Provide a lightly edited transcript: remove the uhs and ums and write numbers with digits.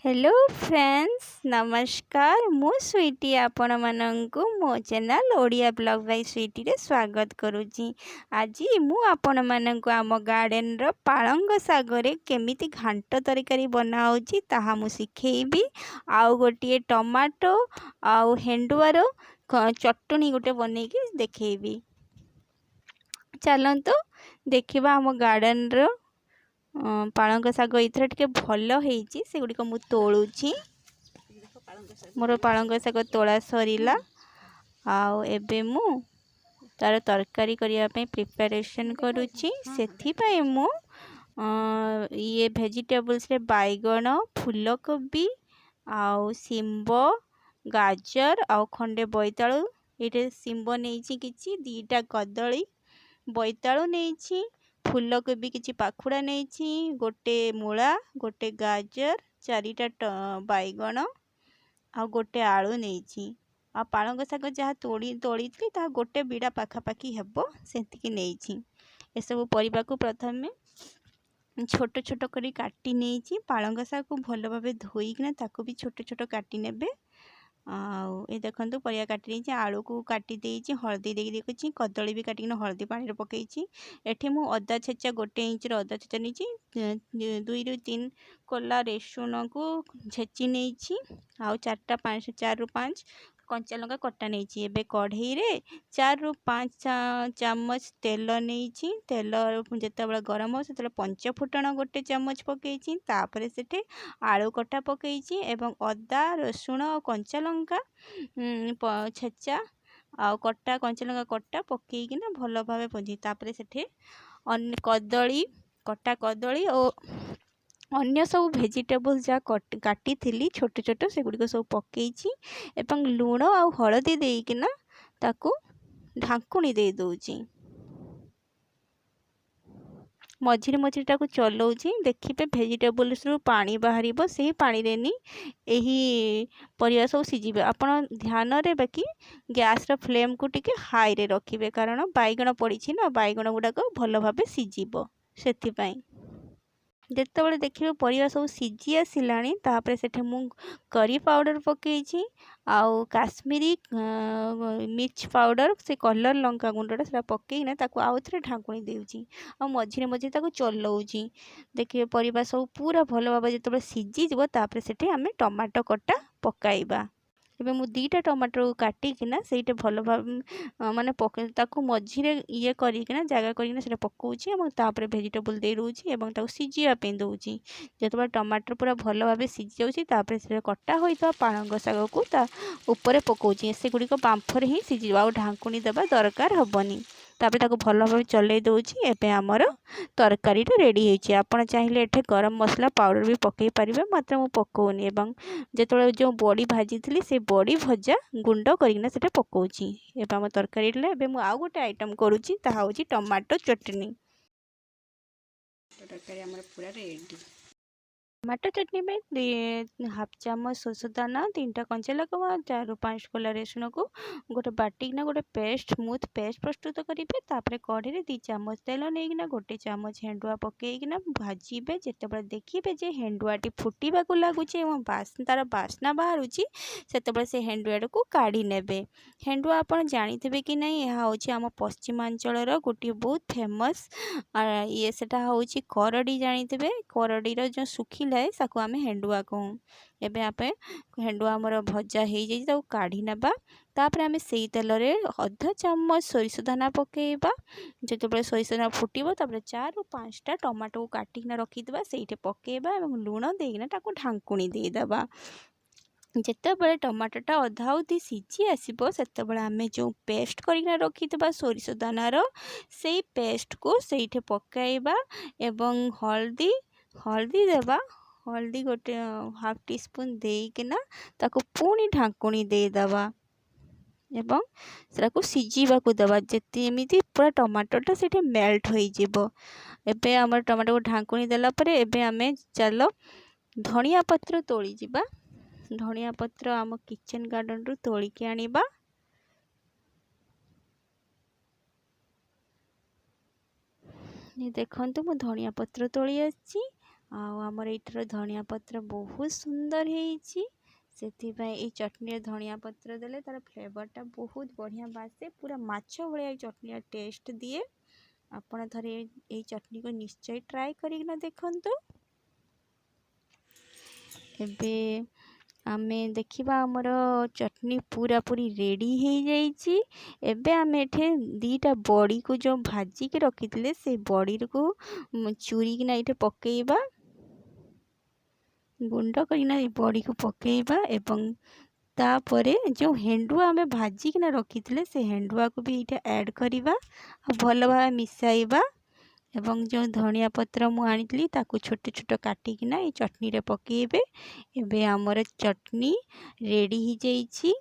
Hello friends नमस्कार मु स्वीटी आपण मानंकु मो channel Odia blog by Sweety रे स्वागत करूची। आज मु आपण मानंकु आम गार्डन रो पालंग सागरे केमिति घांट तरकारी बना होची ताहा मु सिखेइबी। आउ गोटे टमाटो आउ हेंडुआर चटनी गोटे बनै के देखेइबी। चलंतु देखिबा आम गार्डन रो पालंग शाग इथर टिके भल होईची से गुडी को मु तोलुची। मोर पालंग शाग तोला सरीला आउ एबे मु तार तरकारी करिया पे प्रिपरेशन करूची। सेथि पय मु ये वेजिटेबल्स रे बैगण फूलकोबी आउ सिंबो गाजर आउ खंडे बोईतालु ये सिंबो नेइची किछि दीटा कदली बोईतालु नेइची फूलकोबी किछि पाखुड़ा नहीं गोटे मूला गोटे गाजर चारिटा बैगण आ गोटे आलू नहीं आ पालंग शाग जहाँ तोड़ी थी ता गोटे बिड़ा पाखापाखि हेबो सेंतिकी नहीं। ए सब परिबा को प्रथमे छोट छोट करी काटी नहीं पालंग शाग को भल भाव धोईकिना ताको भी छोट छोट काटी नेबे। ये देखो परिया काटी नहीं आलू को काटी देइछि हल्दी देखी कदली भी काटिक हल्दी पानी पकई। एठी मु अदा छेचा गोटे इंच अदा छेचा नहीं 2 ରୁ 3 कोला रेसुन को छेची नहीं आउ 4 ରୁ 5 कंचा लंका कटा नहीं। एबे कढ़ई रे 4 ରୁ 5 चम्मच तेल नहीं तेल जिते गरम हो से 5 फुटण गोटे चम्मच पकई तापर सेठे आलू कटा पकई एवं अदा रसुण और कंचा लंका छेचा आउ कटा कंचा लंका कटा पकईकिना भल भाव पहुँची तापर सेठे कदली कटा कदली और अन्य सब वेजिटेबल जहाँ काटी थी छोट छोट से गुड़िक सब पकई एवं लुण आउ हलदी देकिना ताकू ढांकुणी दे दउची। मझिरे मझिरे टाकू चलाउची देखिए वेजिटेबल्स रु पानी बाहर से पानी रे नी एही परिया सब सीझिबे। आपण ध्यान रे बाकी गैस रा फ्लेम को टिके हाई रे रखिबे कारण बैगण पड़ी ना बैगण गुड़ाक भल भाव सीझिबो। सेथि पई जेतेबेले देखिए परिया सब सीझी आसिलानी तापर सेठे मु करी पाउडर पकईची आउ काश्मीरी मिर्च पाउडर से कलर लंका गुंडा से पकईना ताकू आउ थे ढांकुणी देउची आ मझिरे मझिरे ताकू चलाउची। देखिए परिबा सब पूरा भल भाव जेतेबेले सीझी जिवो तापर सेठे आमे टमाटो कटा पकाइबा। एबे मु 2टा टमाटर काटिकिना सेटा भल भाव माने ताकू मझिरे ये करिकिना जगह करिकिना सेटा पकाउची एवं तापर वेजिटेबल दे दउची एवं ताकू सीझिया पे दउची। जेतेबेले टमाटर पूरा भल भाव सीझी जाउची तापर से कटा होइता पालंग शाग को ता ऊपर पकाउची से गुडी को बांफर ही सीझी आ ढांकुणी देबा दरकार हबनी। तापर ताको भल भाव चलै दउची। एबे हमर तरकारी रेडी होइची। आपण चाहिले एठे गरम मसला पाउडर भी पकई पारिबे मात्र मु पकाउनी एवं जेतेबेले जो बड़ी भाजी थी से बड़ी भजा गुंड करिकिना सेटा पकाउची। एबे हम तरकारी एबे मु आउ गोटे आइटम करूची ताहा होची टमाटो चटनी। तरकारी हमर पूरा रेडी। टमाटो चटनी में हाफ चम्मच सोस दाना 3टा कंचा लगा 4 ରୁ 5 कोला रसुण को गोटे बाटिकना गोटे पेस्ट स्मूथ पेस्ट प्रस्तुत करेंगे। तापर कढ़ी रे 2 चम्मच तेल नहीं गोटे चम्मच हेंडुआ पकईकिना भाजीबे। जेतेबेले देखिबे जे हेंडुआटी फुटिबा को लागुची एवं तार बास्ना बाहरुची सेतेबेले से हेंडुआ को काढ़ी नेबे। हेंडुआ आपण जानिथिबे कि नहीं यह होची आम पश्चिमांचल गोटे बहुत फेमस ये सेटा होची करडी जानिथिबे करडी रो जो सुखिला साकू आमे हेंडुआ कहूँ। एबे आपे हेंडुआ हमर भजा हो जाई काढ़ी नबा तापर आमे सेई तेल रे आधा चम्मच सोरिष दाना पकेइबा। जेतेबेले सोरिष दाना फुटिबो तापर 4 ରୁ 5टा टमाटो को काटिकिना रखिदबा सेइटे पकेइबा एवं लूण देइना ताकू ढांकुणी देइदबा। जेतेबेले टमाटोटा अधा अधी सीझी आसीबो सेतेबेले आमे जो पेस्ट करिकिना रखिदबा सोरिष दानार सेई पेस्ट को सेइठे पकाइबा एवं हल्दी हल्दी देबा। हल्दी गोटे हाफ टी स्पून देकिना ताको पुणी ढांकुणी देदबा एवं सेटाको सीझीबा को देबा जेतेमिति पूरा टमाटोटा सेठी मेल्ट होई जिवो। एबे हमर टमाटो को ढांकुणी देला परे एबे आमे चलो धनिया पत्र तोली जिबा। धनिया पत्र आम किचन गार्डन रु तोली के आनिबा। ये देखंतु मु धनिया पत्र तोली आछि आमर एठार धनिया पत्र बहुत सुंदर है से चटनी धनिया पत्र देले तार फ्लेवरटा बहुत बढ़िया बासे पूरा माछ भाया चटनी टेस्ट दिए। आपण थरे ये चटनी को निश्चय ट्राए करिना देखंतु। एबे आमे देखिबा हमर चटनी पूरा पूरी रेडी हो जाइए। एबे आमे एठे दीटा बड़ी को जो भाजी के रखी से बड़ी को चूरी किना एठे पकेइबा गुंड करिना बड़ी को पकेइबा एवं तापरे जो हेंडुआ आमे भाजी किना रखी से हेंडुआ को भी ये ऐड करिबा भल भाव मिसाइबा एवं जो धनिया पत्र मु आनी ताकू छोटे छोट काटिकिना ये चटनी रे पकेबे। एबे हमर चटनी रेडी हो जाइए।